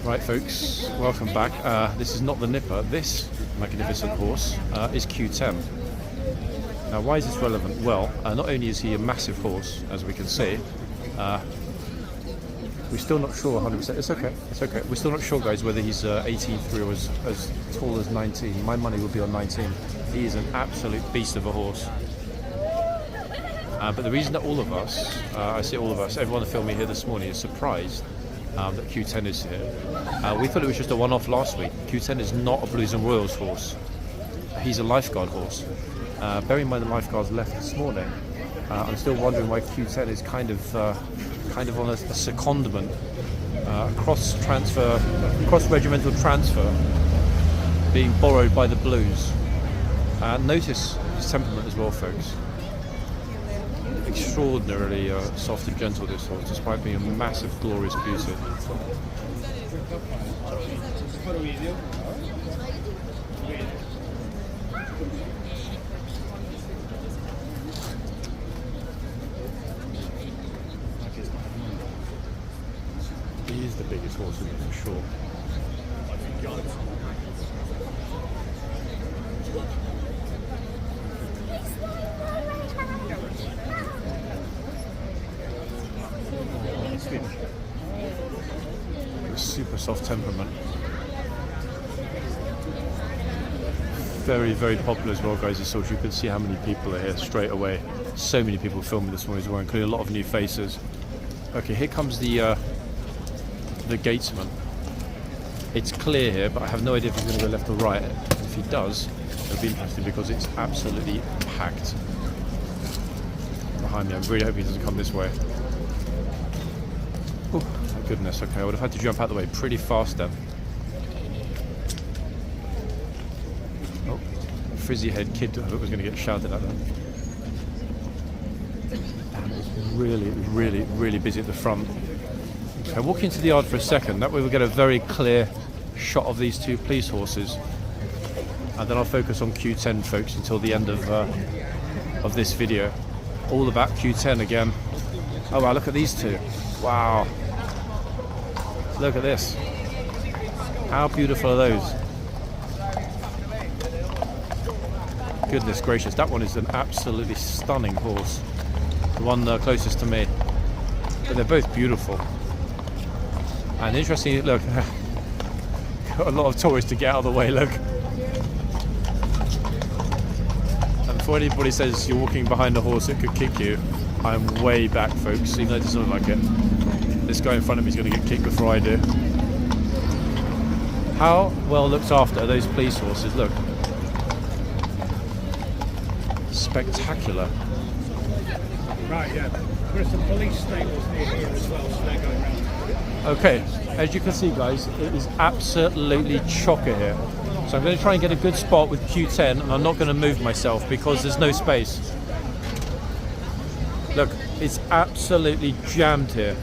Right folks, welcome back. This is not the Nipper. This magnificent horse is Q10. Now why is this relevant? Well, not only is he a massive horse, as we can see, we're still not sure 100%. It's okay, it's okay. We're still not sure, guys, whether he's 18.3 or as tall as 19. My money will be on 19. He is an absolute beast of a horse. But the reason that all of us, I say all of us, everyone that filmed me here this morning is surprised that Q10 is here. We thought it was just a one-off last week. Q10 is not a Blues and Royals horse. He's a lifeguard horse. Bear in mind the lifeguards left this morning. I'm still wondering why Q10 is kind of on a secondment, cross-regimental transfer, being borrowed by the Blues. Notice his temperament as well, folks. Extraordinarily soft and gentle, this horse, despite being a massive, glorious beauty. He is the biggest horse in it, for sure. Super soft temperament. Very, very popular as well, guys. This horse, you can see how many people are here straight away. So many people filming this morning as well, including a lot of new faces. Okay, here comes the gatesman. It's clear here, but I have no idea if he's going to go left or right. If he does, it'll be interesting because it's absolutely packed behind me. I really hope he doesn't come this way. Oh, my goodness. Okay, I would have had to jump out the way pretty fast then. Oh, frizzy head kid, I thought was going to get shouted at then. And it's really, really, really busy at the front. Okay, walk into the yard for a second. That way we'll get a very clear shot of these two police horses. And then I'll focus on Q10, folks, until the end of this video. All about Q10 again. Oh wow, look at these two. Wow. Look at this. How beautiful are those? Goodness gracious, that one is an absolutely stunning horse. The one closest to me. But they're both beautiful. And interesting, look, got a lot of tourists to get out of the way, look. And before anybody says you're walking behind a horse that could kick you, I'm way back, folks, even though it doesn't look like it. This guy in front of me is going to get kicked before I do. How well looked after are those police horses? Look. Spectacular. Right, yeah. There's some police stables near here as well, so they're going around. Okay, as you can see, guys, it is absolutely chocker here. So I'm going to try and get a good spot with Q10, and I'm not going to move myself because there's no space. Look, it's absolutely jammed here.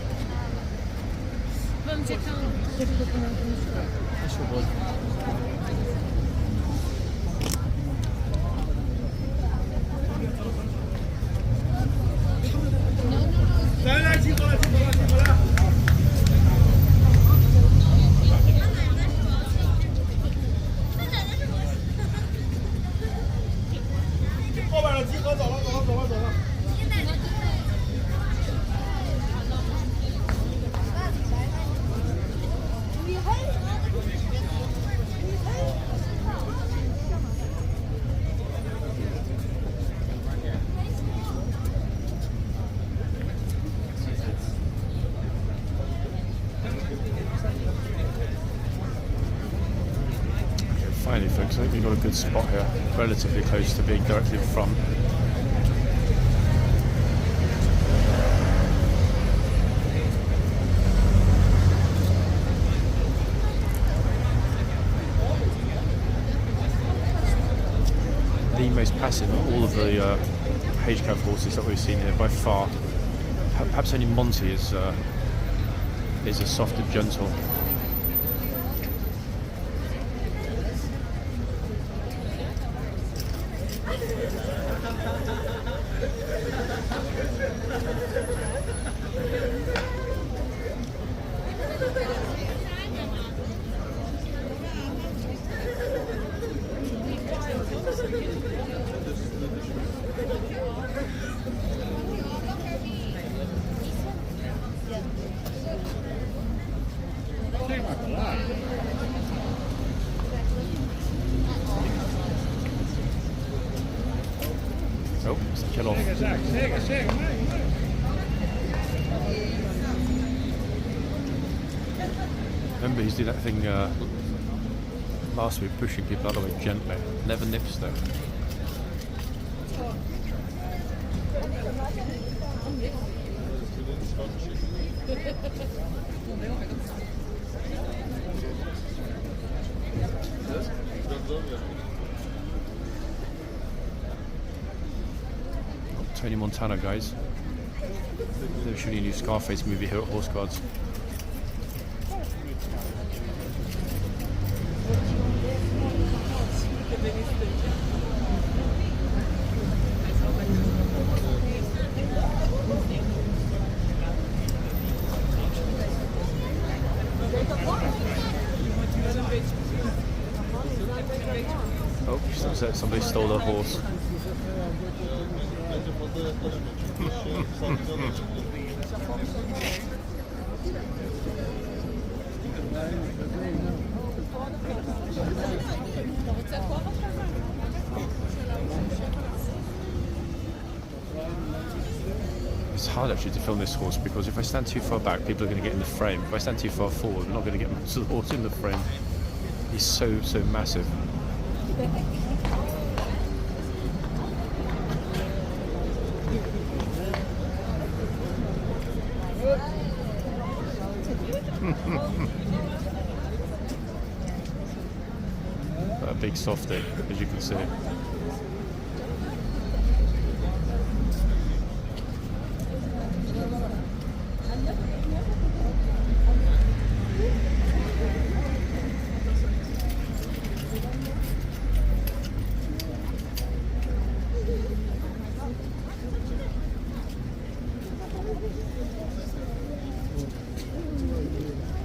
Finally, folks, I think we've got a good spot here, relatively close to being directly in front. The most passive of all of the H-Cav horses that we've seen here by far. Perhaps only Monty is as soft and gentle. Get off. Remember, he's doing that thing last week, pushing people out of the way gently. Never nips though. Tony Montana, guys. They're shooting a new Scarface movie here at Horseguards. Oh, somebody stole their horse. It's hard actually to film this horse because if I stand too far back, people are going to get in the frame. If I stand too far forward, I'm not going to get most of the horse in the frame. He's so massive. A big softie, as you can see.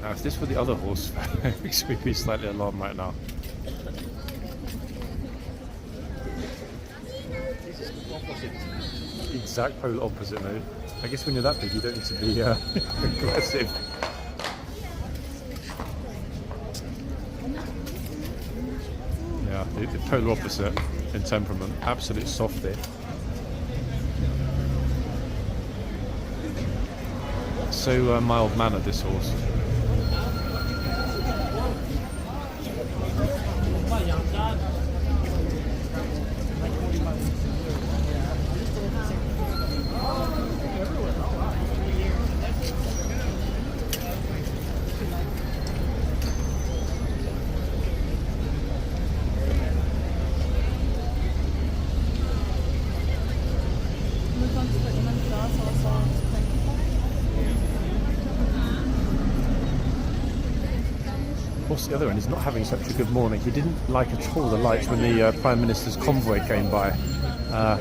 Now, if this were the other horse, we'd be slightly alarmed right now. Exact polar opposite mode. I guess when you're that big, you don't need to be aggressive. Yeah, the polar opposite in temperament. Absolute softie. So mild-mannered, this horse. The other end is not having such a good morning. He didn't like at all the lights when the Prime Minister's convoy came by.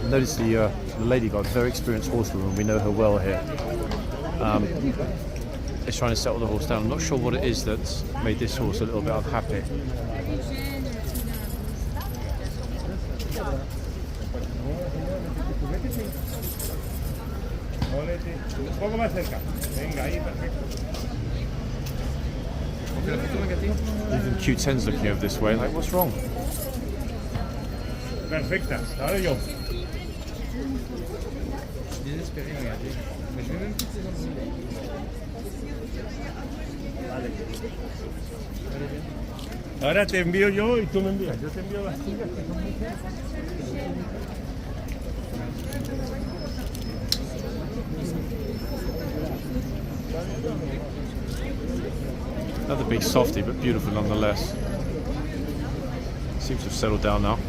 Notice the lady guard, very experienced horsewoman, we know her well here. Is trying to settle the horse down. I'm not sure what it is that's made this horse a little bit unhappy. Even Q10's looking over this way, like, what's wrong? Perfecta, ahora yo. Ahora te envío yo y tú me envías. Yo te envío las tuyas que son muchas. Another big softie, but beautiful nonetheless. Seems to have settled down now.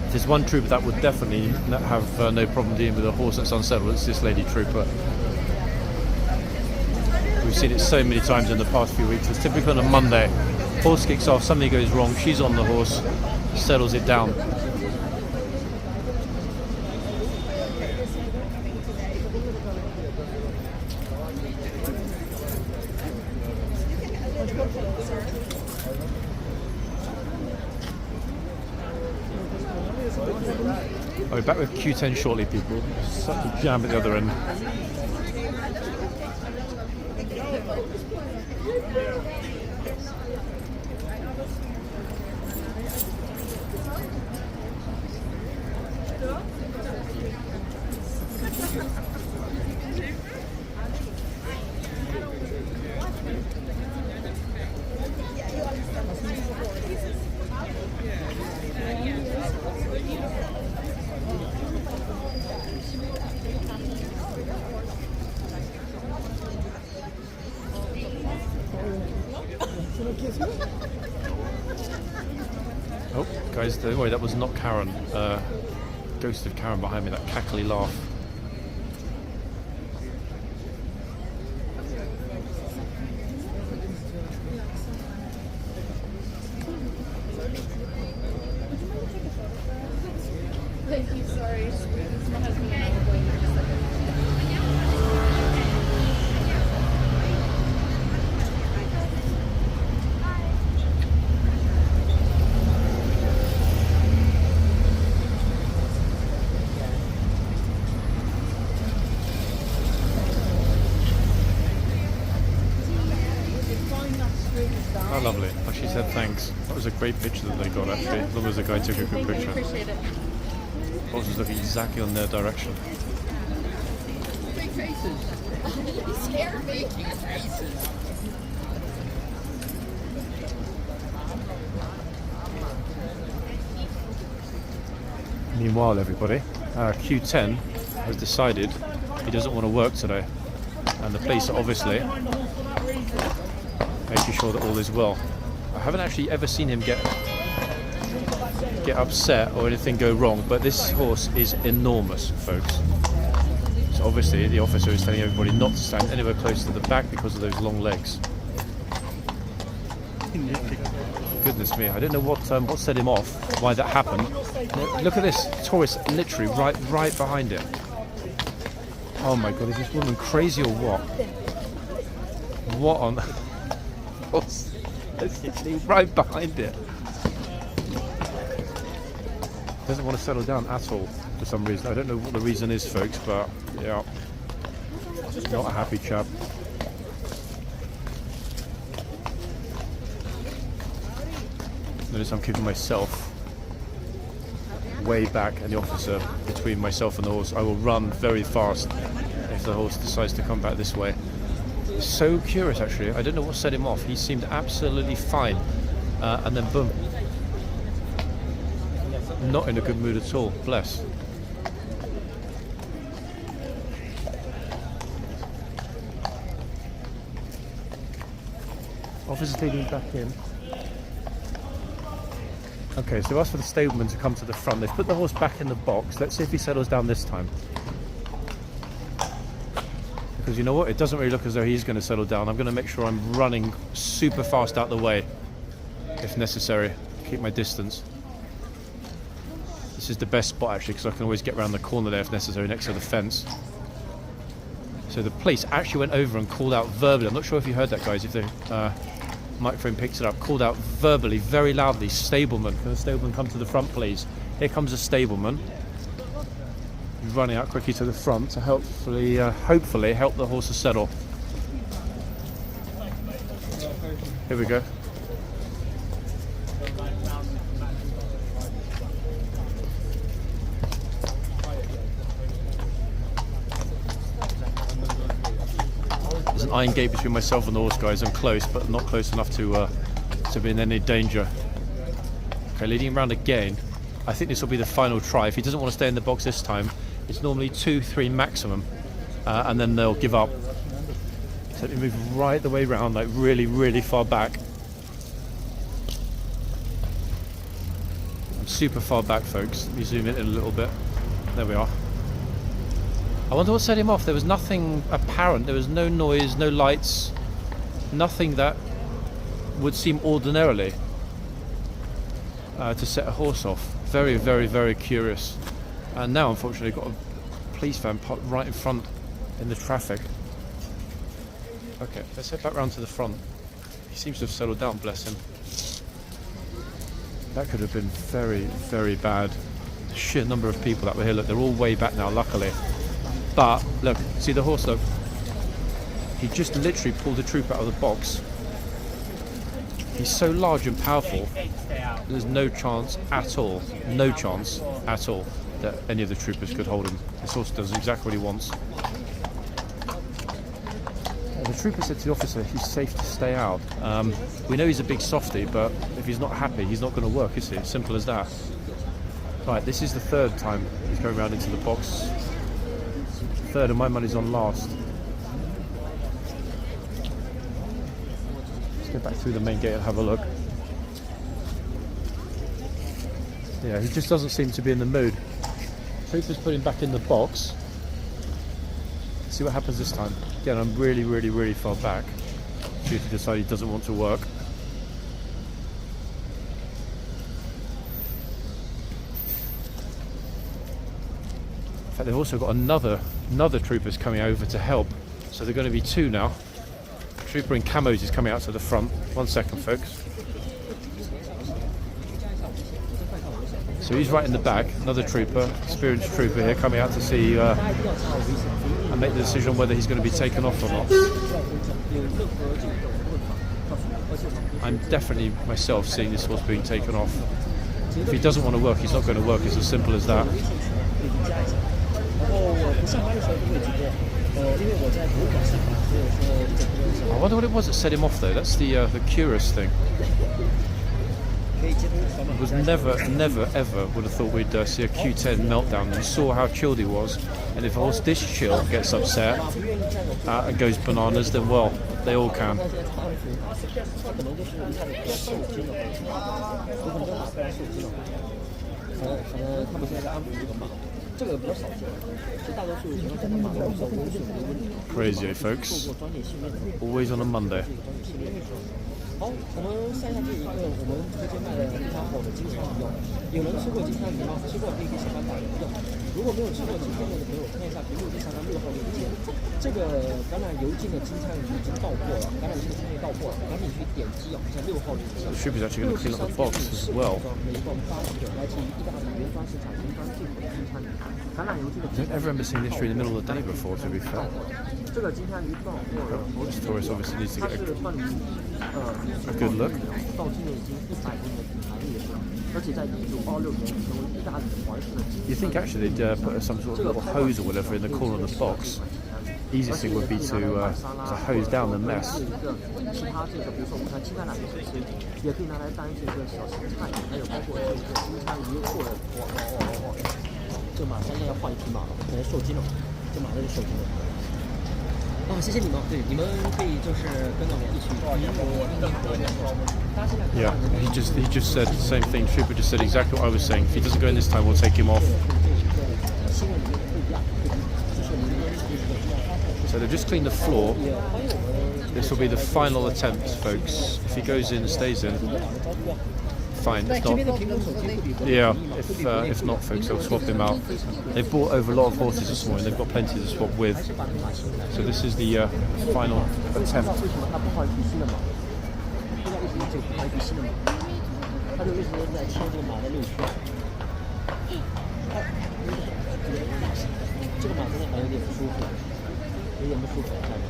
If there's one trooper that would definitely have no problem dealing with a horse that's unsettled, it's this lady trooper. We've seen it so many times in the past few weeks. It's typically on a Monday. Horse kicks off, something goes wrong, she's on the horse, settles it down. I'll be back with Q10 shortly, people. Such a jam at the other end. Oh, guys, don't worry, that was not Karen. Ghost of Karen behind me, that cackly laugh. Thank you, sorry. It's my husband and I were going for just like Oh, lovely. Oh, she said thanks. That was a great picture that they got, actually. As long as the guy took a good thank you, picture. appreciate it. Horses looking exactly on their direction. Big faces. You scared me. Meanwhile, everybody, Q10 has decided he doesn't want to work today. And the police are obviously making sure that all is well. I haven't actually ever seen him get upset or anything go wrong, but this horse is enormous, folks. So obviously the officer is telling everybody not to stand anywhere close to the back because of those long legs. Goodness me, I don't know what set him off, why that happened. Look at this, Taurus literally right behind it. Oh my god, is this woman crazy or what? What on... It's literally right behind it. Doesn't want to settle down at all for some reason. I don't know what the reason is, folks, but yeah, not a happy chap. Notice I'm keeping myself way back and the officer between myself and the horse. I will run very fast if the horse decides to come back this way. So curious, actually. I don't know what set him off. He seemed absolutely fine, and then boom, not in a good mood at all. Bless. Officer's taking him back in. Okay, so they've asked for the stableman to come to the front. They've put the horse back in the box. Let's see if he settles down this time. Because you know what? It doesn't really look as though he's going to settle down. I'm going to make sure I'm running super fast out the way, if necessary. Keep my distance. This is the best spot, actually, because I can always get around the corner there if necessary, next to the fence. So the police actually went over and called out verbally. I'm not sure if you heard that, guys, if the microphone picks it up. Called out verbally, very loudly, stableman. Can the stableman come to the front, please? Here comes a stableman. He's running out quickly to the front to hopefully help the horses settle. Here we go. There's an iron gate between myself and the horse, guys. I'm close, but not close enough to be in any danger. Okay, leading him round again. I think this will be the final try. If he doesn't want to stay in the box this time, it's normally 2-3 maximum, and then they'll give up. So let me move right the way round, like really far back. I'm super far back, folks. Let me zoom in a little bit. There we are. I wonder what set him off. There was nothing apparent. There was no noise, no lights, nothing that would seem ordinarily to set a horse off. Very curious. And now, unfortunately, got a police van parked right in front in the traffic. Okay, let's head back round to the front. He seems to have settled down, bless him. That could have been very bad. The sheer number of people that were here. Look, they're all way back now, luckily. But, look, see the horse, look. He just literally pulled the troop out of the box. He's so large and powerful, there's no chance at all, that any of the troopers could hold him. This horse does exactly what he wants. The trooper said to the officer he's safe to stay out. We know he's a big softie, but if he's not happy, he's not going to work, is he? Simple as that. Right, this is the third time he's going around into the box. Third, and my money's on last. Go back through the main gate and have a look. Yeah, he just doesn't seem to be in the mood. Trooper's put him back in the box. See what happens this time. Again, I'm really far back. Trooper decided he doesn't want to work. In fact, they've also got another troopers coming over to help. So they're going to be two now. Trooper in camos is coming out to the front. 1 second, folks. So he's right in the back. Another trooper, experienced trooper here, coming out to see and make the decision on whether he's going to be taken off or not. I'm definitely myself seeing this horse being taken off. If he doesn't want to work, he's not going to work. It's as simple as that. I wonder what it was that set him off though. That's the curious thing. It was never ever would have thought we'd see a Q10 meltdown. You saw how chilled he was, and if a horse this chill gets upset and goes bananas, then well, they all can. Crazy, eh, folks? Always on a Monday. 好，我们晒下这一个我们推荐卖的非常好的金枪鱼，有人吃过金枪鱼吗？吃过可以给小班打一个。如果没有吃过金枪鱼的朋友，看一下屏幕右上角6号链接。这个橄榄油浸的金枪鱼已经到货了，橄榄油的金枪鱼到货了，赶紧去点击啊，像6号链接。The trooper's actually going to clean up the box as well. 每一个8个来自于意大利原装市场原装进口的金枪鱼，橄榄油浸的。I don't ever remember seeing this tree in the middle of the day before, to be fair. 这个金枪鱼到货了， This tourist obviously needs to 它 get 是放于 a good look. 到今年已经100年的品牌历史了，而且在1986年成为意大利皇室的。You think actually they'd put some sort of little hose or whatever in the corner of the box? Easiest thing would be to hose down the mess. 其他这个，比如说我们看清淡奶油吃，也可以拿来当这个小咸菜，还有包括这个金枪鱼或者这马现在要换一匹马了，可能受惊了，这马都是受惊了。哦，谢谢你们，对，你们可以就是跟着我一起。Yeah, he just said the same thing. Trooper just said exactly what I was saying. If he doesn't go in this time, we'll take him off. So they've just cleaned the floor. This will be the final attempt, folks. If he goes in and stays in, fine. If not, yeah. If not, folks, they'll swap him out. They've brought over a lot of horses this morning. They've got plenty to swap with. So this is the final attempt. 他就为什么在牵这个马的6圈？这个马真的还有点不舒服，有点不舒服，下面。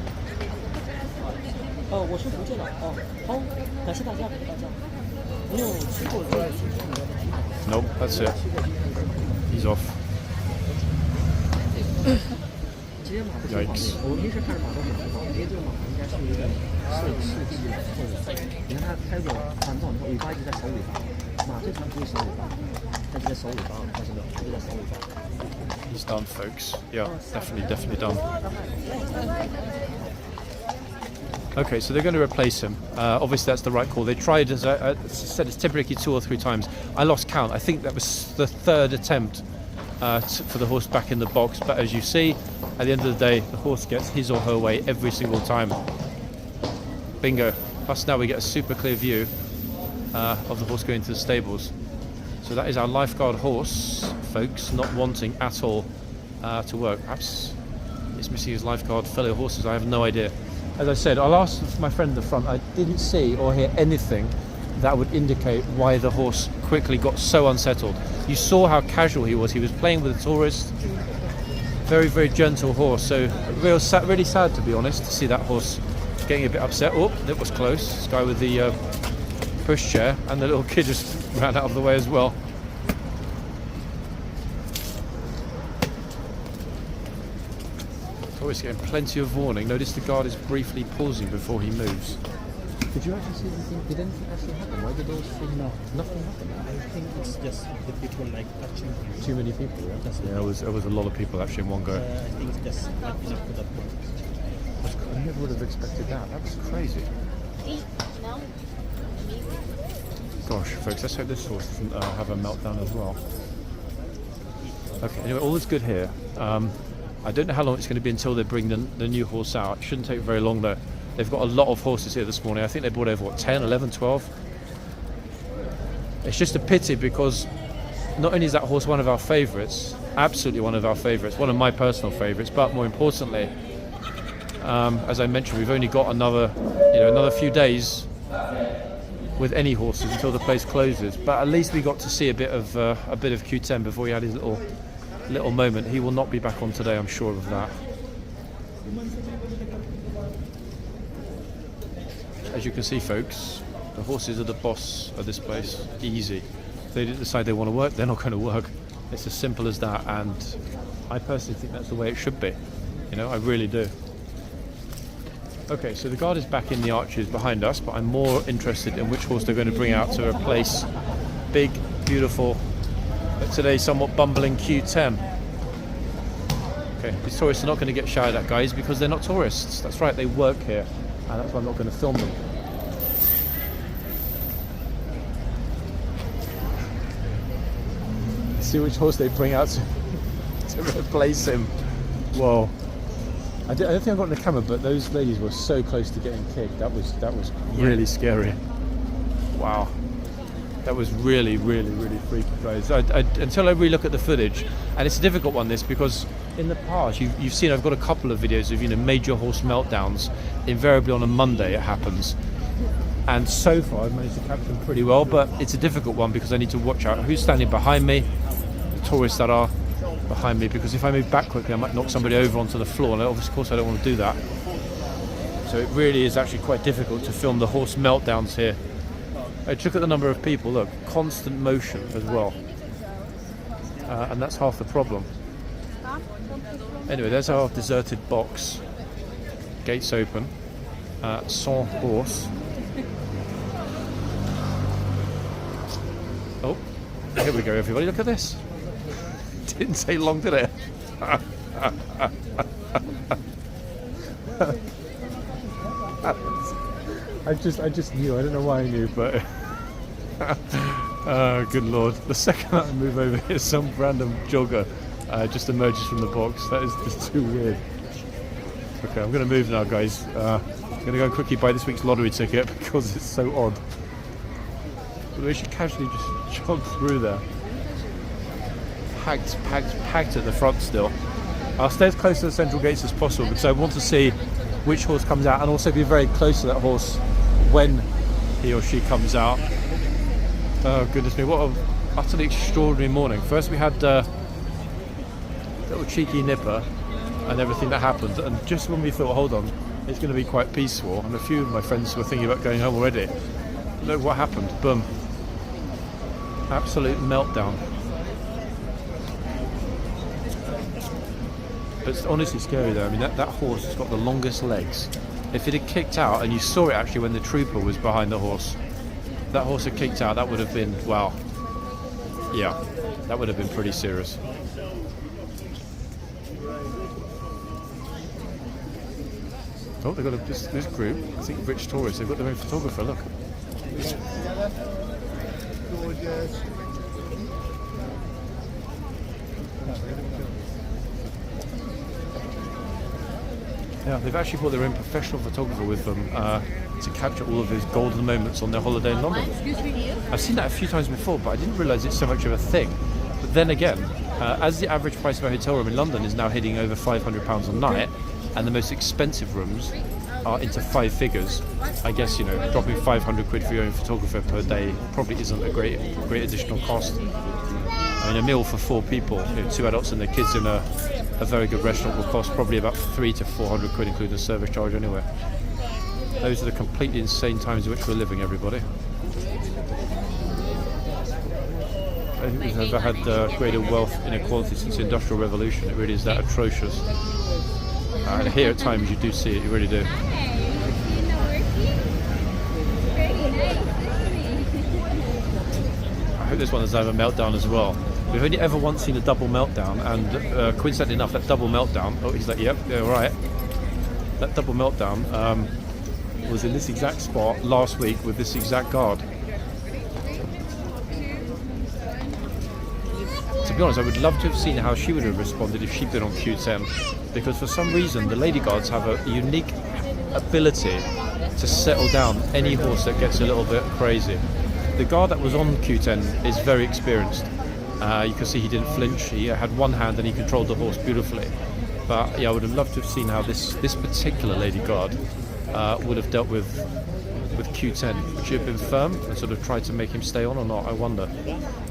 我是福建的。哦，好，感谢大家，感谢大家。没有吃过这个金枪鱼的挺好。Nope, that's it. He's off. 其实马不挺好的，我平时看着马都很挺好，因为这个马应该是有点是地的后尾。你看它开过环状以后，尾巴一直在扫尾巴，马这场不是扫尾巴，它就在扫尾巴，发现没有？它就在扫尾巴。He's done, folks. Yeah, definitely done. Okay, so they're going to replace him. Obviously, that's the right call. They tried, as I said, it's typically 2 or 3 times. I lost count. I think that was the 3rd attempt for the horse back in the box. But as you see, at the end of the day, the horse gets his or her way every single time. Bingo. Plus now we get a super clear view of the horse going to the stables. So that is our lifeguard horse, folks, not wanting at all to work. Perhaps it's missing his lifeguard fellow horses. I have no idea. As I said, I'll ask my friend in the front. I didn't see or hear anything that would indicate why the horse quickly got so unsettled. You saw how casual he was. He was playing with a tourist. Very gentle horse. So really sad, to be honest, to see that horse getting a bit upset. Oh, that was close. This guy with the pushchair, and the little kid just ran out of the way as well. Oh, he's getting plenty of warning. Notice the guard is briefly pausing before he moves. Did you actually see anything? Did anything actually happen? Why did those things? No, nothing happened. I think it's just the people like touching him. Too many people, yeah? There was a lot of people actually in one go. I think it's just not enough for that point. I never would have expected that. That was crazy. Gosh, folks, let's hope this horse doesn't have a meltdown as well. Okay, anyway, all is good here. I don't know how long it's going to be until they bring the new horse out. It shouldn't take very long though. They've got a lot of horses here this morning. I think they brought over, what, 10, 11, 12? It's just a pity because not only is that horse one of our favourites, absolutely one of our favourites, one of my personal favourites, but more importantly, as I mentioned, we've only got another few days with any horses until the place closes. But at least we got to see a bit of Q10 before he had his little moment. He will not be back on today, I'm sure of that. As you can see, folks, the horses are the boss of this place. Easy. If they decide they want to work, they're not going to work. It's as simple as that, and I personally think that's the way it should be. I really do. Okay, so the guard is back in the arches behind us, but I'm more interested in which horse they're going to bring out to replace big, beautiful, but today somewhat bumbling Q10. Okay, these tourists are not going to get shouted at, guys, because they're not tourists. That's right, they work here, and that's why I'm not going to film them. See which horse they bring out to replace him. Whoa. I don't think I got in the camera, but those ladies were so close to getting kicked. That was really scary. Wow. That was really, really, really freaky, guys. Until I re-look at the footage, and it's a difficult one, this, because in the past you've seen I've got a couple of videos of major horse meltdowns. Invariably on a Monday it happens, and so far I've managed to capture them pretty well. But it's a difficult one because I need to watch out who's standing behind me, the tourists that are behind me, because if I move back quickly I might knock somebody over onto the floor, and of course I don't want to do that. So it really is actually quite difficult to film the horse meltdowns here. Look at the number of people, look, constant motion as well, and that's half the problem. Anyway, there's our deserted box, gates open, sans horse. Oh, here we go, everybody, look at this. Didn't take long, did it? I just knew. I don't know why I knew, but oh, good lord! The second that I move over here, some random jogger just emerges from the box. That is just too weird. Okay, I'm going to move now, guys. I'm going to go quickly buy this week's lottery ticket because it's so odd. But we should casually just jog through there. Packed at the front still. I'll stay as close to the central gates as possible because I want to see which horse comes out, and also be very close to that horse when he or she comes out. Oh goodness me, what an utterly extraordinary morning. First we had little cheeky nipper and everything that happened, and just when we thought, hold on, it's going to be quite peaceful, and a few of my friends were thinking about going home already, look what happened. Boom. Absolute meltdown. But it's honestly scary though. I mean, that horse has got the longest legs. If it had kicked out, and you saw it actually when the trooper was behind the horse, that horse had kicked out, that would have been, wow. Yeah, that would have been pretty serious. Oh, they've got this group, I think rich tourists, they've got their own photographer, look. Yeah, they've actually brought their own professional photographer with them to capture all of those golden moments on their holiday in London. I've seen that a few times before, but I didn't realise it's so much of a thing. But then again, as the average price of a hotel room in London is now hitting over £500 a night, and the most expensive rooms are into 5 figures, I guess, dropping 500 quid for your own photographer per day probably isn't a great additional cost. I mean, a meal for 4 people, 2 adults and their kids in a very good restaurant will cost probably about 300 to 400 quid, including the service charge anyway. Those are the completely insane times in which we're living, everybody. I think we've never had greater wealth inequality since the Industrial Revolution. It really is that atrocious. And here at times you do see it, you really do. I hope this one doesn't have a meltdown as well. We've only ever once seen a double meltdown, and coincidentally enough, that double meltdown, oh, he's like, yep, yeah, right. That double meltdown was in this exact spot last week with this exact guard. To be honest, I would love to have seen how she would have responded if she'd been on Q10, because for some reason the lady guards have a unique ability to settle down any horse that gets a little bit crazy. The guard that was on Q10 is very experienced. You can see he didn't flinch, he had one hand and he controlled the horse beautifully. But yeah, I would have loved to have seen how this particular lady guard would have dealt with Q10. Would she have been firm and sort of tried to make him stay on or not? I wonder.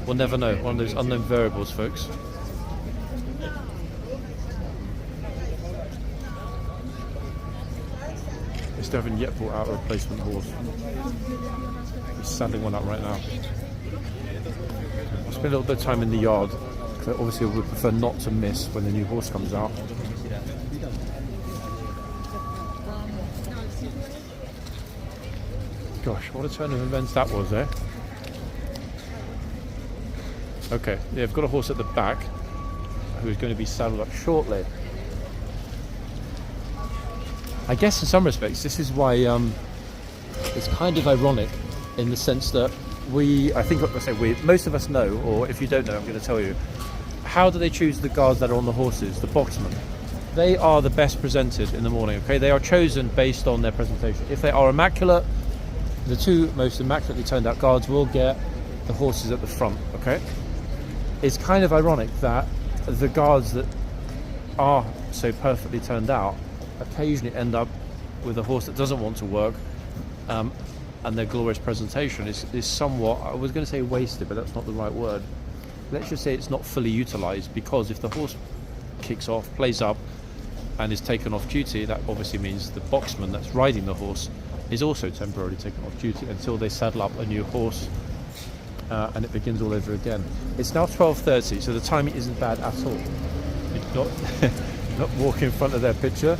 We'll never know. One of those unknown variables, folks. They still haven't yet brought out a replacement horse. He's saddling one up right now. I'll spend a little bit of time in the yard, because obviously I would prefer not to miss when the new horse comes out. Gosh, what a turn of events that was, eh? Okay, yeah, I've got a horse at the back who's going to be saddled up shortly. I guess in some respects this is why it's kind of ironic, in the sense that most of us know, or if you don't know, I'm going to tell you. How do they choose the guards that are on the horses, the boxmen? They are the best presented in the morning, okay? They are chosen based on their presentation. If they are immaculate, the two most immaculately turned out guards will get the horses at the front, okay? It's kind of ironic that the guards that are so perfectly turned out occasionally end up with a horse that doesn't want to work, and their glorious presentation is somewhat, I was going to say wasted, but that's not the right word. Let's just say it's not fully utilised, because if the horse kicks off, plays up, and is taken off duty, that obviously means the boxman that's riding the horse is also temporarily taken off duty until they saddle up a new horse, and it begins all over again. It's now 12:30, so the timing isn't bad at all. You're not walking in front of their picture.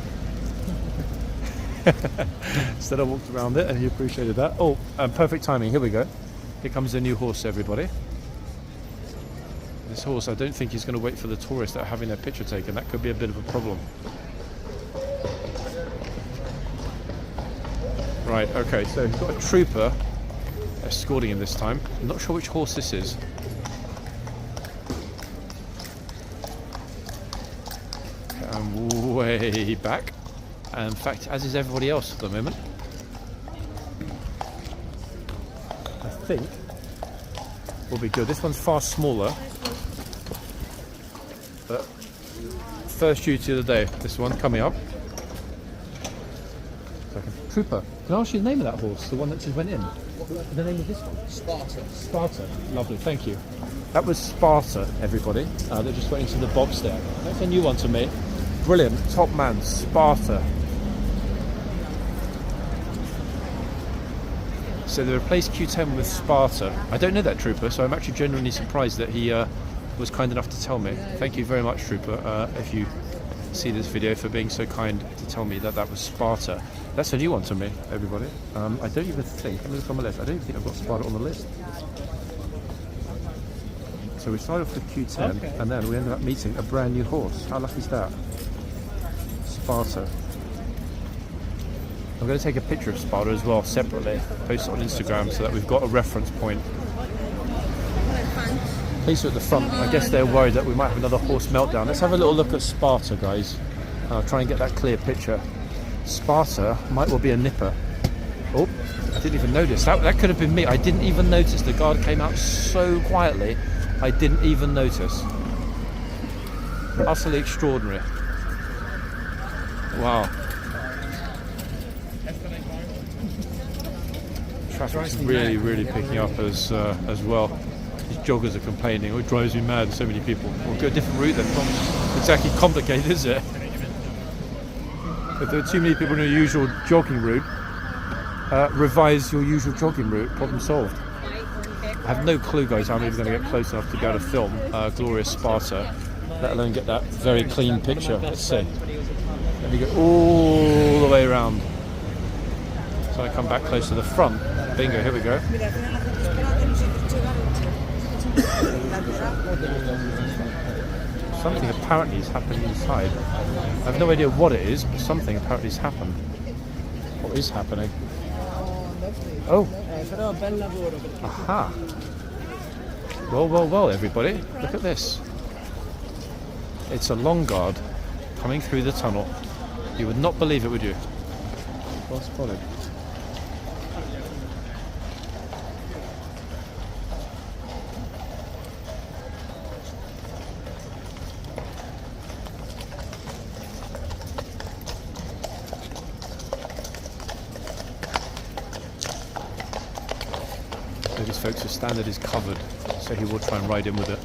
Instead I walked around it and he appreciated that. Oh, perfect timing, here we go. Here comes a new horse, everybody. This horse, I don't think he's going to wait for the tourists that are having their picture taken. That could be a bit of a problem. Right, okay, so we've got a trooper escorting him this time. I'm not sure which horse this is. I'm way back. In fact, as is everybody else at the moment. I think will be good. This one's far smaller. But first duty of the day, this one coming up. Trooper, can I ask you the name of that horse? The one that just went in? The name of this one? Sparta. Sparta. Lovely, thank you. That was Sparta, everybody. That just went into the box there. That's a new one to me. Brilliant. Top man, Sparta. So they replaced Q10 with Sparta. I don't know that trooper, so I'm actually genuinely surprised that he was kind enough to tell me. Thank you very much, trooper, if you see this video, for being so kind to tell me that that was Sparta. That's a new one to me, everybody. I don't even think, let me look on my list, I don't even think I've got Sparta on the list. So we started off with Q10, okay, and then we ended up meeting a brand new horse. How lucky is that? Sparta. I'm going to take a picture of Sparta as well, separately, post it on Instagram so that we've got a reference point. Place her at the front. I guess they're worried that we might have another horse meltdown. Let's have a little look at Sparta, guys. I'll try and get that clear picture. Sparta might well be a nipper. Oh, I didn't even notice. That could have been me. I didn't even notice. The guard came out so quietly, I didn't even notice. Utterly extraordinary. Wow. Traffic's really, really picking up as well. These joggers are complaining. Oh, it drives me mad, so many people. We'll go a different route then. Not exactly complicated, is it? If there are too many people on your usual jogging route, revise your usual jogging route. Problem solved. I have no clue, guys, how I'm even going to get close enough to be able to film glorious Sparta, let alone get that very clean picture. Let's see. Let me go all the way around. So I come back close to the front. Bingo, here we go. Something apparently has happened inside. I have no idea what it is, but something apparently has happened. Oh, What is happening? Oh. Aha. Well, well, well, everybody. Look at this. It's a long guard coming through the tunnel. You would not believe it, would you? Well spotted. So these folks, the standard is covered, so he will try and ride in with it.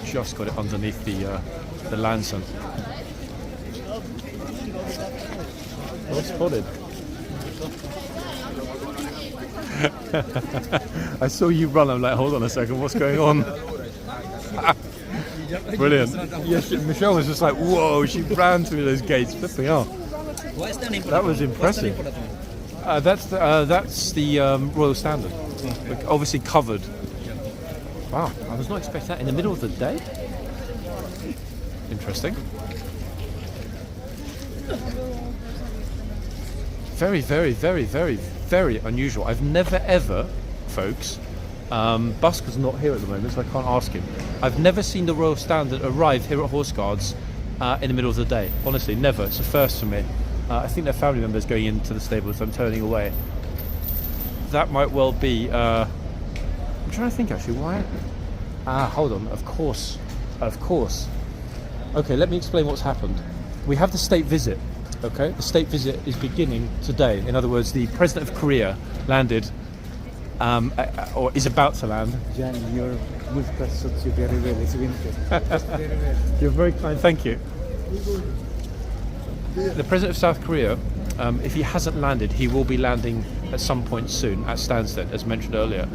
Just got it underneath the Lanson. Well spotted. I saw you run. I'm like, hold on a second, what's going on? Brilliant. Yes, Michelle was just like, whoa, she ran through those gates. Flipping hell. That was impressive. That's the Royal Standard. Like, obviously covered. Wow, I was not expecting that in the middle of the day. Interesting. Very, very, very, very, very unusual. I've never ever, folks, Busker's not here at the moment, so I can't ask him. I've never seen the Royal Standard arrive here at Horseguards in the middle of the day. Honestly, never. It's a first for me. I think they're family members going into the stable, so I'm turning away. That might well be... I'm trying to think actually, why? Hold on, of course. Okay, let me explain what's happened. We have the state visit, okay? The state visit is beginning today. In other words, the President of Korea landed, or is about to land. Jan, your whisper suits you very well. It's winter. You're very kind, thank you. The President of South Korea, if he hasn't landed, he will be landing at some point soon at Stansted, as mentioned earlier.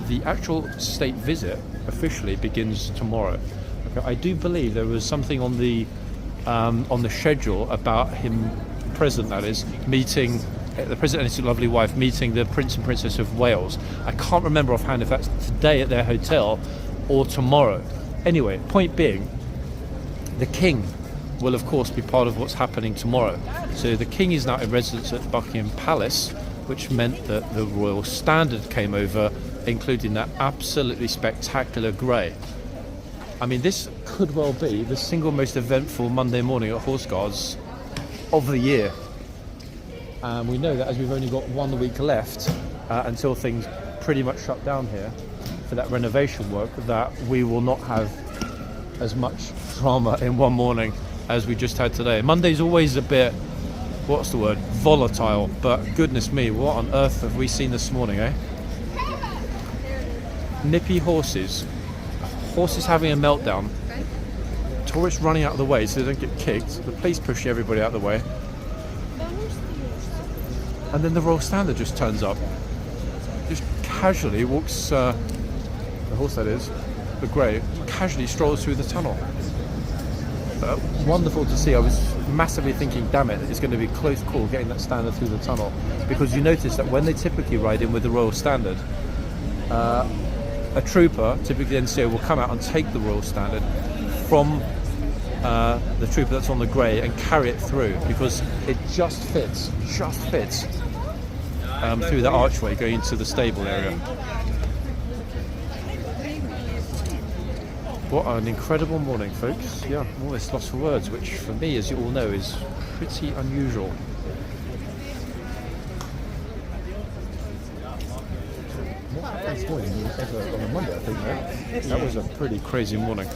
The actual state visit officially begins tomorrow. Okay, I do believe there was something on the schedule about him, President that is, meeting the President and his lovely wife, meeting the Prince and Princess of Wales. I can't remember offhand if that's today at their hotel or tomorrow. Anyway, point being, the King will of course be part of what's happening tomorrow. So the King is now in residence at Buckingham Palace, which meant that the Royal Standard came over, including that absolutely spectacular grey. I mean, this could well be the single most eventful Monday morning at Horseguards of the year. And we know that as we've only got 1 week left until things pretty much shut down here for that renovation work, that we will not have as much drama in one morning as we just had today. Monday's always a bit, what's the word, volatile, but goodness me, what on earth have we seen this morning, eh? Nippy horses having a meltdown, tourists running out of the way so they don't get kicked, the police pushing everybody out of the way, and then the Royal Standard just turns up, just casually walks, the horse that is, the grey, casually strolls through the tunnel. Wonderful to see. I was massively thinking, damn it, it's going to be a close call getting that standard through the tunnel, because you notice that when they typically ride in with the Royal Standard, a trooper, typically NCO, will come out and take the Royal Standard from the trooper that's on the grey and carry it through, because it just fits through the archway going into the stable area. What an incredible morning, folks. Yeah, I'm almost lost for words, which for me, as you all know, is pretty unusual. What happened this morning on a Monday, I think, right? That was a pretty crazy morning.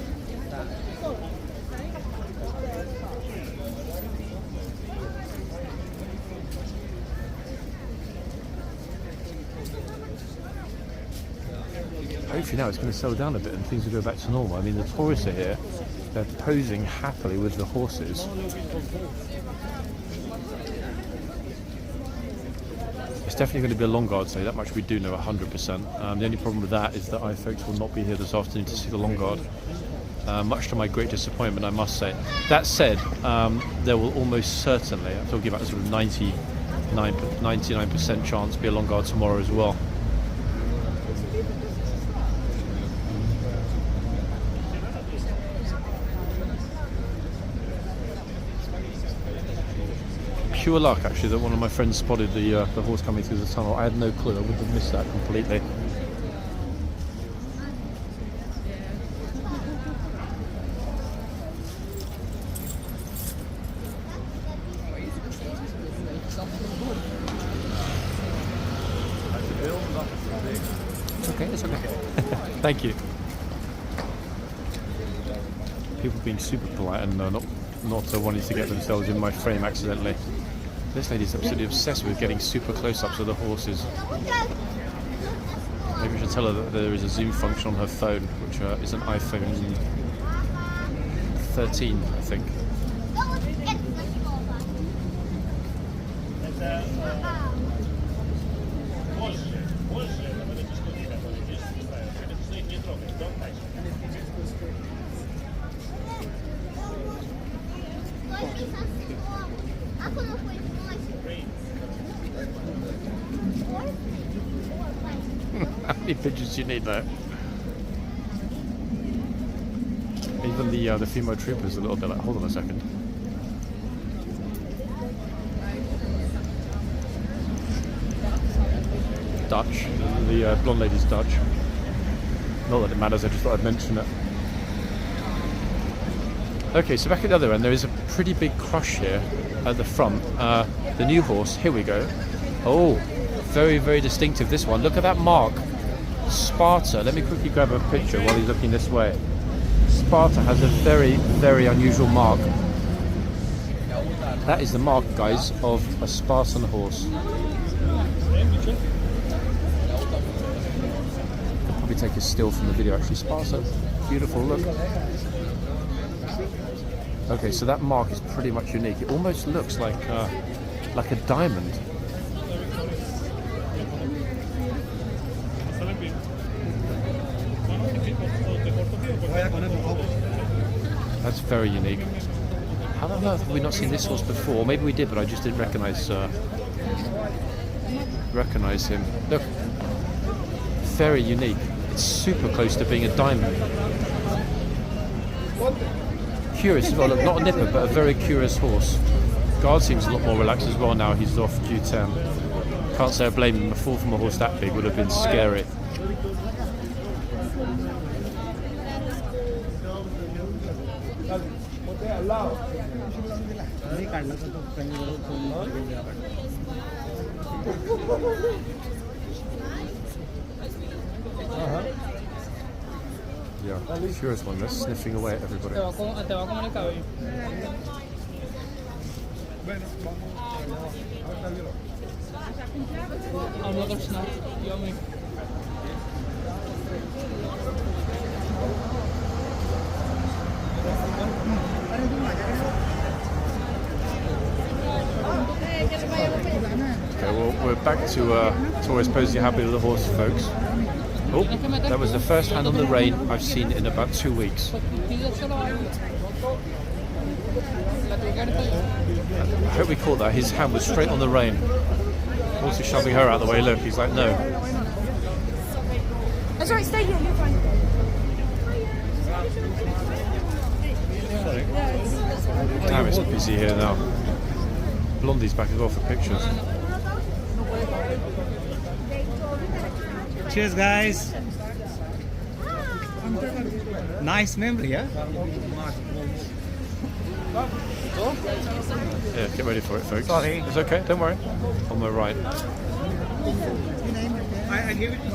Hopefully now it's going to settle down a bit and things will go back to normal. I mean, the tourists are here, they're posing happily with the horses. It's definitely going to be a long guard day, that much we do know 100%. The only problem with that is that I folks will not be here this afternoon to see the long guard, much to my great disappointment, I must say. That said, there will almost certainly, I'm talking about a sort of 99% chance, be a long guard tomorrow as well. pure luck actually that one of my friends spotted the horse coming through the tunnel. I had no clue. I would have missed that completely. Okay, it's okay. Thank you. People being super polite and not wanting to get themselves in my frame accidentally. This lady's absolutely obsessed with getting super close-ups of the horses. Maybe we should tell her that there is a zoom function on her phone, which is an iPhone 13, I think. How many pictures do you need there? Even the female trooper is a little bit like, hold on a second. Dutch. The blonde lady's Dutch. Not that it matters, I just thought I'd mention it. Okay, so back at the other end, there is a pretty big crush here at the front. The new horse, here we go. Oh, very, very distinctive, this one. Look at that mark. Sparta. Let me quickly grab a picture while he's looking this way. Sparta has a very, very unusual mark. That is the mark, guys, of a Spartan horse. I'll probably take a still from the video, actually. Sparta, beautiful, look. Okay, so that mark is pretty much unique. It almost looks like a diamond. That's very unique. How on earth have we not seen this horse before? Maybe we did, but I just didn't recognize him. Look, very unique. It's super close to being a diamond. Curious as well. Look, not a nipper, but a very curious horse. Guard seems a lot more relaxed as well now. He's off Q10. Can't say I blame him. A fall from a horse that big would have been scary. Yeah, curious one. They're sniffing away at everybody. Okay, well, we're back to always posing happy little horse, folks. Oh, that was the first hand on the rein I've seen in about 2 weeks. I hope we caught that. His hand was straight on the rein. Also shoving her out of the way. Look, he's like, no. That's right, stay here, you're fine. Damn, it's busy here now. Blondie's back as well for pictures. Cheers, guys. Nice memory, yeah? Yeah, get ready for it, folks. Sorry. It's okay, don't worry. On the right. I gave it to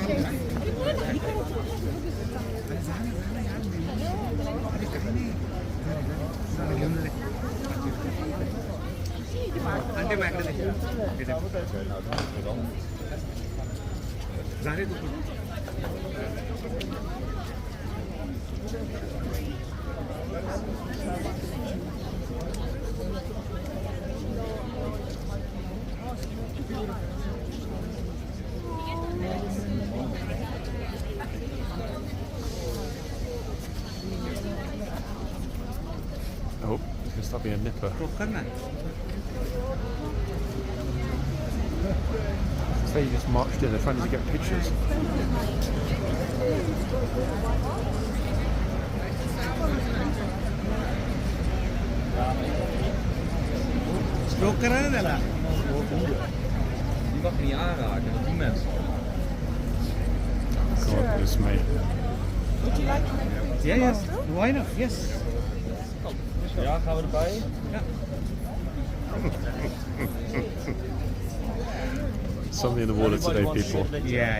Oh, he's going to start being a nipper. So you just marched in, they're trying to get pictures. procurare Goodness me. Yeah, yes. Why not? Yes. Ja, gaan we erbij? Something in the water today, people. Yeah.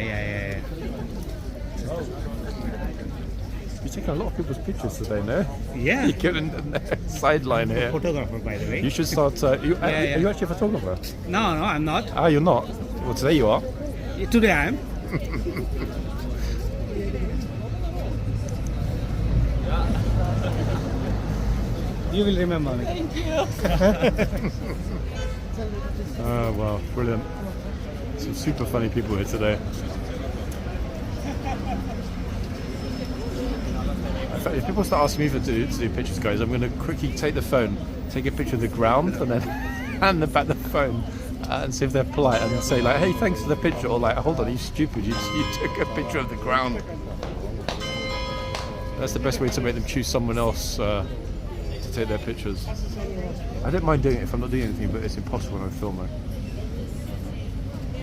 You're taking a lot of people's pictures today, no? Yeah. You're getting the sideline here. Photographer, by the way. You should start. Are you actually a photographer? No, I'm not. Ah, you're not. Well, today you are. Today I am. You will remember me. Thank you. Oh, wow, brilliant. Some super funny people here today. In fact, if people start asking me to do pictures, guys, I'm going to quickly take the phone, take a picture of the ground, and then hand them back the phone and see if they're polite and say, like, hey, thanks for the picture, or like, hold on, you stupid, you took a picture of the ground. That's the best way to make them choose someone else to take their pictures. I don't mind doing it if I'm not doing anything, but it's impossible when I'm filming.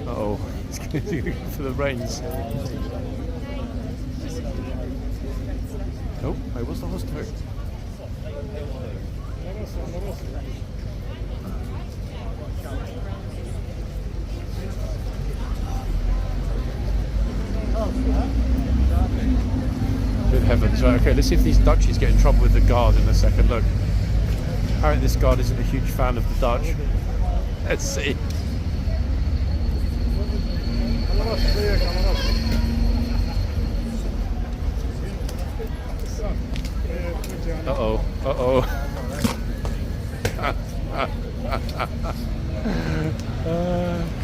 Uh-oh, it's going to go for the reins. Oh, wait, what's the horse doing? Good heavens. Right, okay, let's see if these Dutchies get in trouble with the guard in a second. Look, apparently this guard isn't a huge fan of the Dutch. Let's see. Uh-oh, uh-oh.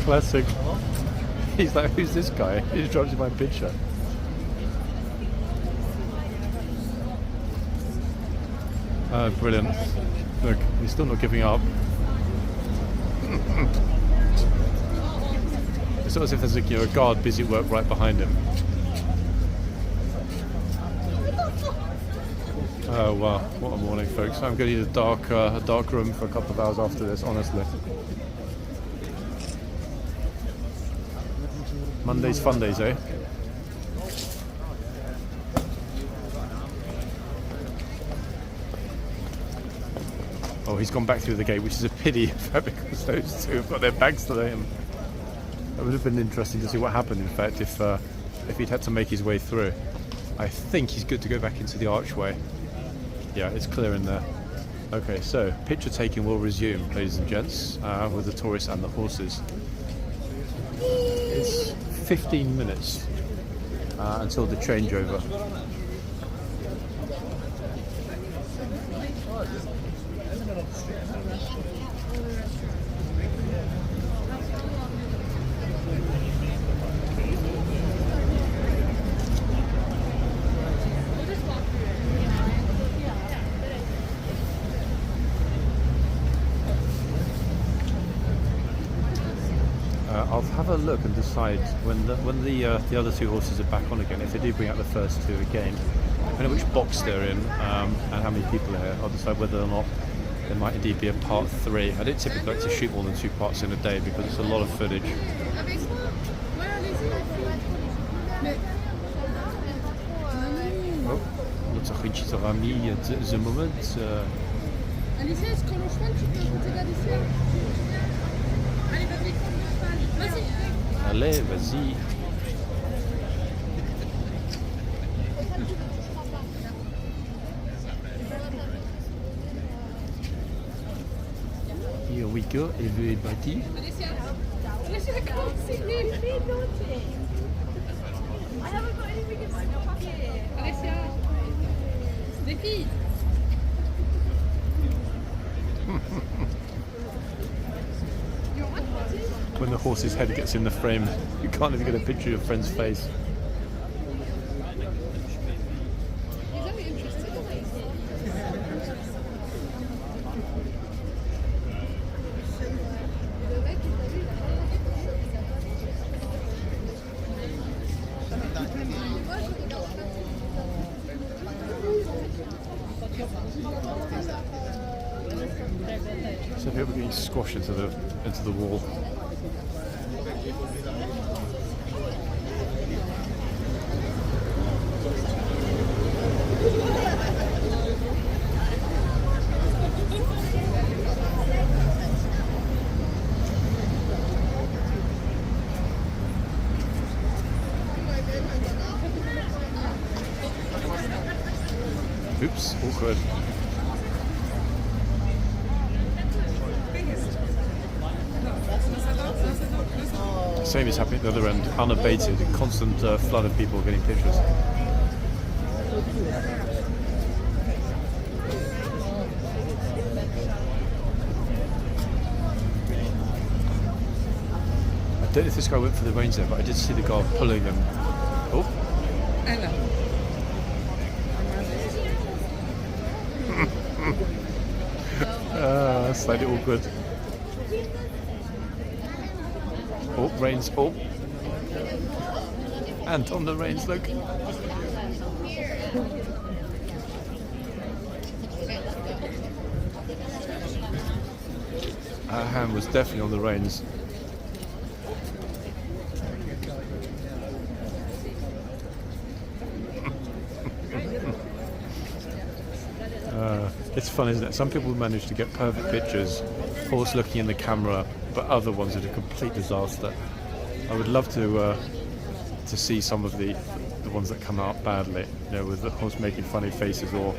Classic. He's like, who's this guy? He just drops in my picture. Brilliant. Look, he's still not giving up. It's not as if there's a guard busy at work right behind him. Oh wow, what a morning, folks. I'm going to need a dark room for a couple of hours after this, honestly. Mondays, fun days, eh? Oh, he's gone back through the gate, which is a pity because those two have got their bags today. And it would have been interesting to see what happened, in fact, if he'd had to make his way through. I think he's good to go back into the archway. Yeah, it's clear in there. Okay, so picture taking will resume, ladies and gents, with the tourists and the horses. It's 15 minutes until the changeover. I'll have a look and decide when the other two horses are back on again, if they do bring out the first two again, depending on which box they're in and how many people are here, I'll decide whether or not there might indeed be a part 3. I don't typically like to shoot more than 2 parts in a day because it's a lot of footage. Oh, notre Richard Rami at the moment. Alicia, est-ce qu'on le cheval, tu peux monter là dessus? Allez, vas-y. Vas-y. Allez, vas-y. Here we go, everybody. Alicia, I can't see you. I haven't got anything in my pocket. Alicia, les filles. When the horse's head gets in the frame, you can't even get a picture of your friend's face. He's very interested. So people getting squashed into the wall. Oops, awkward. Same is happening at the other end, unabated, constant flood of people getting pictures. I don't know if this guy went for the reins there, but I did see the guy pulling them. Oh. Slightly awkward. Oh, reins. Oh. And on the reins, look. Our hand was definitely on the reins. It's fun, isn't it? Some people manage to get perfect pictures, horse looking in the camera, but other ones are a complete disaster. I would love to see some of the ones that come out badly, you know, with the horse making funny faces or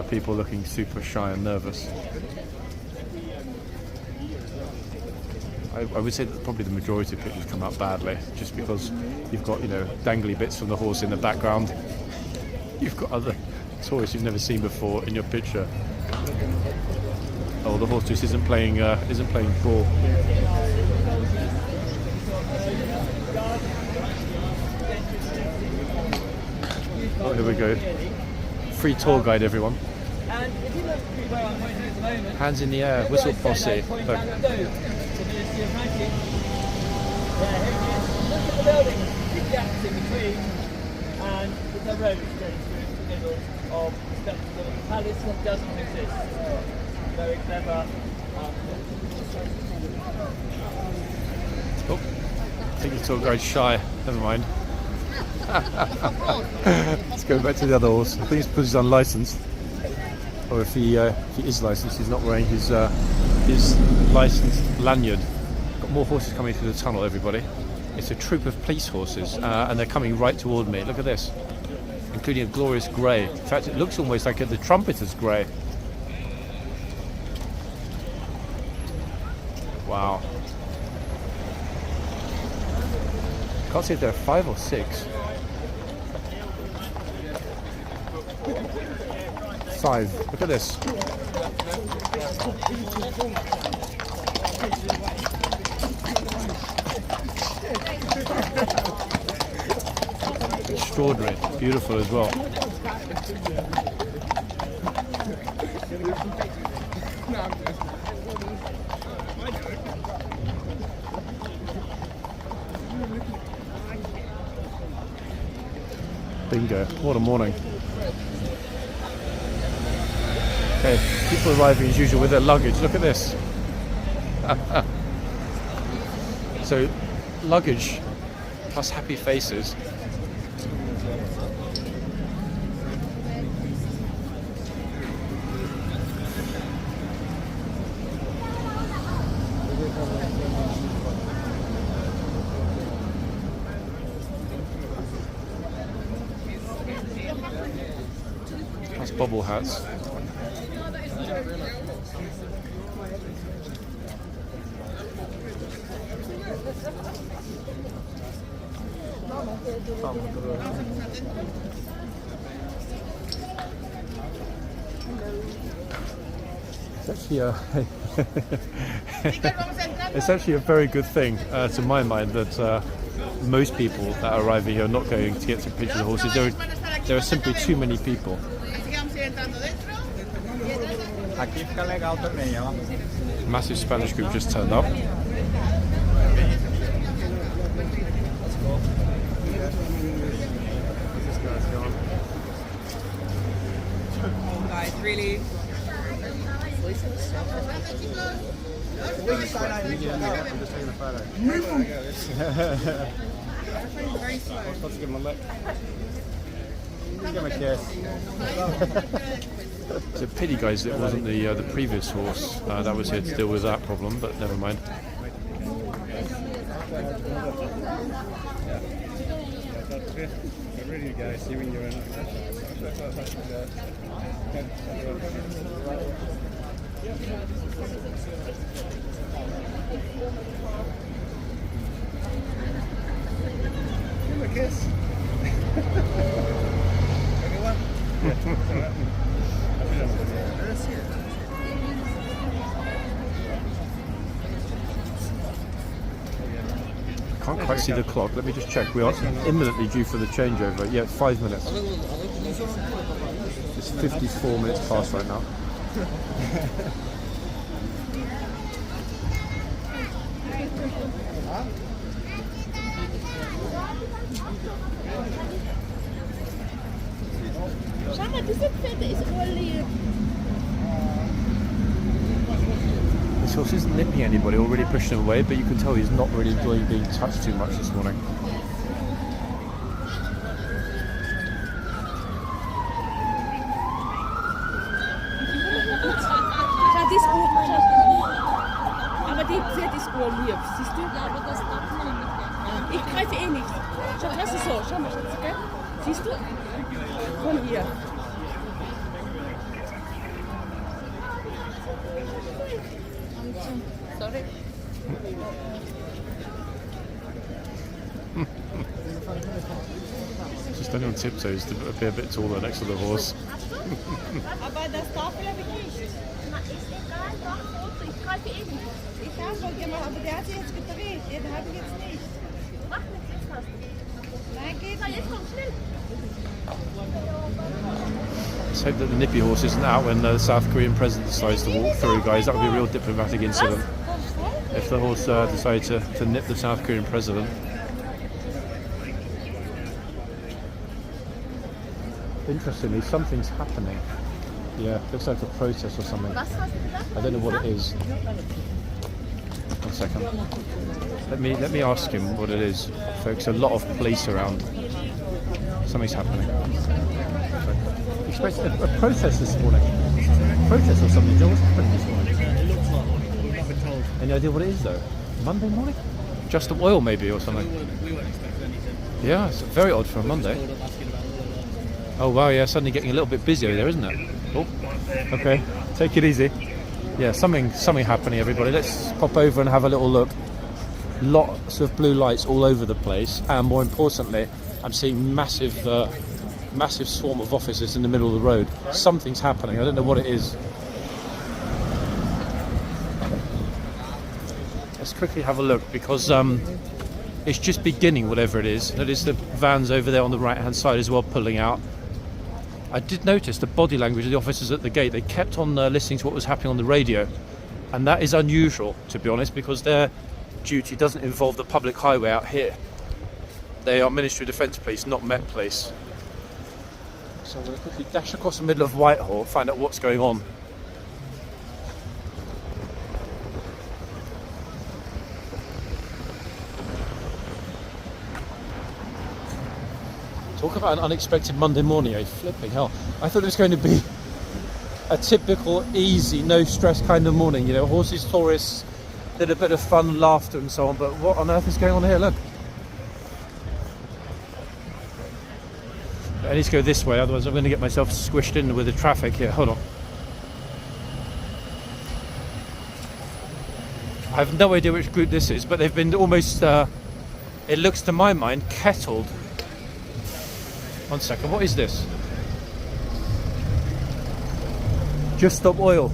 people looking super shy and nervous. I would say that probably the majority of pictures come out badly, just because you've got, you know, dangly bits from the horse in the background. You've got other toys you've never seen before in your picture. Oh, the horse just isn't playing ball. Oh, here we go. Free tour guide, everyone. Hands in the air, whistle posse. Look. Look at the building, big gaps in between, and there's a road going through the middle of the steps of the palace that doesn't exist. Very clever. Oh, I think the tour guide's shy. Never mind. Let's go back to the other horse. I think it's because he's unlicensed. Or if he is licensed, he's not wearing his licensed lanyard. Got more horses coming through the tunnel, everybody. It's a troop of police horses, and they're coming right toward me. Look at this, including a glorious grey. In fact, it looks almost like the trumpeter's grey. Wow. Can't see if there are 5 or 6. 5. Look at this. Extraordinary. Beautiful as well. Bingo. What a morning. Okay, people arriving as usual with their luggage. Look at this. So, luggage plus happy faces. Plus bobble hats. It's actually a very good thing, to my mind, that most people that are arriving here are not going to get some pictures of horses. There are simply too many people. Massive Spanish group just turned up. Guys, really Let's give him a lick. Give him a kiss. It's a pity, guys, that it wasn't the previous horse that was here to deal with that problem, but never mind. Really, guys, see when you're in. Give him a kiss. Everyone? Can't quite see the clock. Let me just check. We are imminently due for the changeover. Yeah, 5 minutes. It's 54 minutes past right now. Schau mal, diese Pferde ist voll lieb. This horse isn't nipping anybody or really pushing him away, but you can tell he's not really enjoying being touched too much this morning. Schau, die ist aber die Pferd ist urlieb, siehst du? Ja, aber das darf man nicht. Ich greife eh nicht. Schau, das ist so. Schau mal, Schatz, gell? Siehst du? Von hier. Sorry. She's standing on tiptoes to appear a bit taller next to the horse. Aber das Tafel habe ich nicht. Na, ist egal, doch, ich greife eh nicht. Ich habe wohl gemacht, aber der hat sich jetzt gedreht. Den habe ich jetzt nicht. Mach nichts, jetzt hast du. Nein, geht. Na, jetzt komm, schnell. Let's hope that the nippy horse isn't out when the South Korean president decides to walk through, guys. That would be a real diplomatic incident if the horse decided to nip the South Korean president. Interestingly, something's happening. Yeah, looks like a protest or something. I don't know what it is. 1 second. Let me ask him what it is, folks. A lot of police around. Something's happening. Expect a protest this morning. Protest or something, Joe? What's happening this morning? It looks like we've not been told. Any idea what it is, though? Monday morning? Just the oil, maybe, or something? We weren't expecting anything. Yeah, it's very odd for a Monday. Oh, wow, yeah, suddenly getting a little bit busier there, isn't it? Oh, okay, take it easy. Yeah, something happening, everybody. Let's pop over and have a little look. Lots of blue lights all over the place, and more importantly, I'm seeing massive swarm of officers in the middle of the road. Something's happening. I don't know what it is. Let's quickly have a look, because it's just beginning, whatever it is. Notice the vans over there on the right hand side as well pulling out. I did notice the body language of the officers at the gate. They kept on listening to what was happening on the radio, and that is unusual, to be honest, because their duty doesn't involve the public highway out here. They are Ministry of Defence Police, not Met Police. So I'm going to quickly dash across the middle of Whitehall, find out what's going on. Talk about an unexpected Monday morning, eh? Flipping hell. I thought it was going to be a typical, easy, no stress kind of morning. You know, horses, tourists, did a bit of fun, laughter and so on, but what on earth is going on here? Look. I need to go this way, otherwise I'm going to get myself squished in with the traffic here. Hold on. I have no idea which group this is, but they've been almost, it looks to my mind, kettled. 1 second, what is this? Just Stop Oil.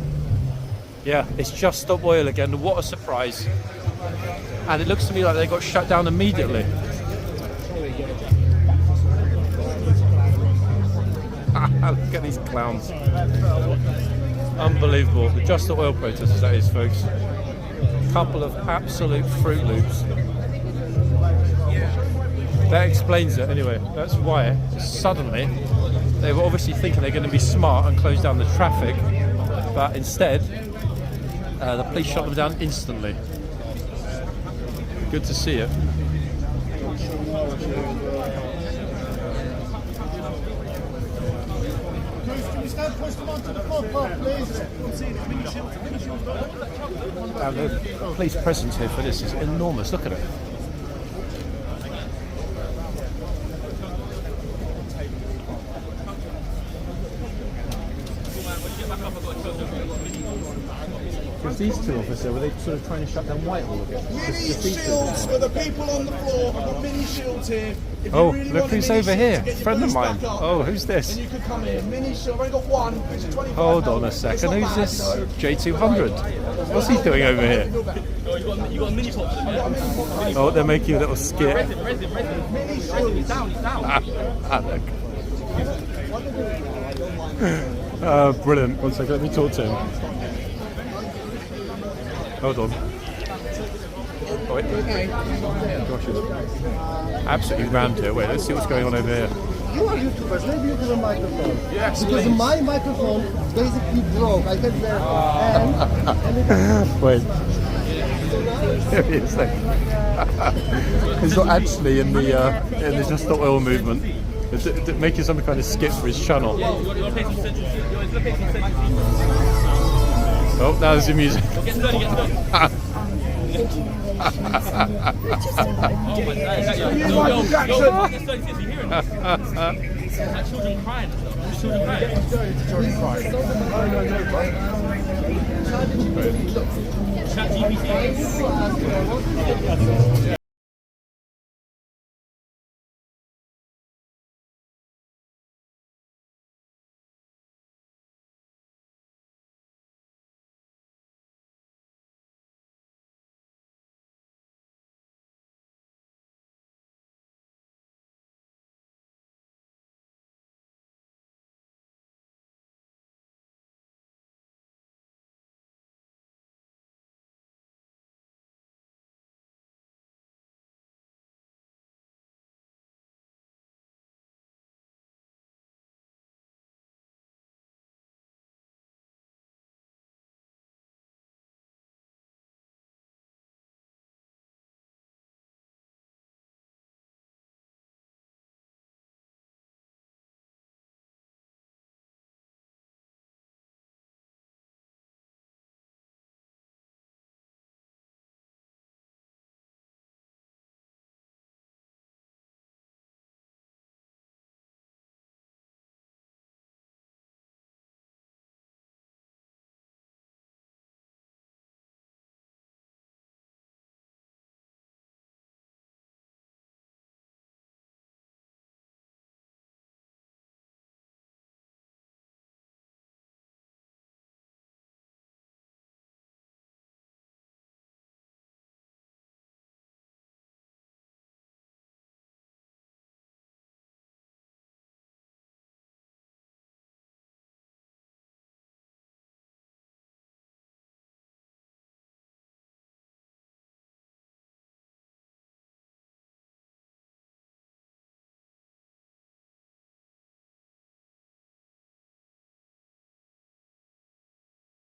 Yeah, it's Just Stop Oil again. What a surprise. And it looks to me like they got shut down immediately. Look at these clowns. Unbelievable. The Just Stop Oil protesters, that is, folks. A couple of absolute Fruit Loops. That explains it anyway. That's why suddenly they were obviously thinking they're going to be smart and close down the traffic, but instead the police shot them down instantly. Good to see it. And the police presence here for this is enormous. Look at it. Because these two officers, were they sort of trying to shut down Whitehall again? Mini shields for the people on the floor. I've got mini shields here. If you Oh, really look want a who's mini over shield here. to get your Friend of police mine. back up, Oh, who's this? then you could come here. Mini shield. I've only got one, which is 25. Hold on a It's second. not Who's bad, this? no. J200. What's he doing over here? Oh, they're making a little skit. Mini shields. Look. Brilliant. One second, let me talk to him. Hold on. Oh, wait. Gosh, it's absolutely rammed here. Wait, let's see what's going on over here. You are YouTubers, maybe you have a microphone. Yes, because my microphone basically broke. I had the and Wait. Here he is then. He's not actually in the Just Stop Oil movement. It's making some kind of skit for his channel. Oh, now there's the music.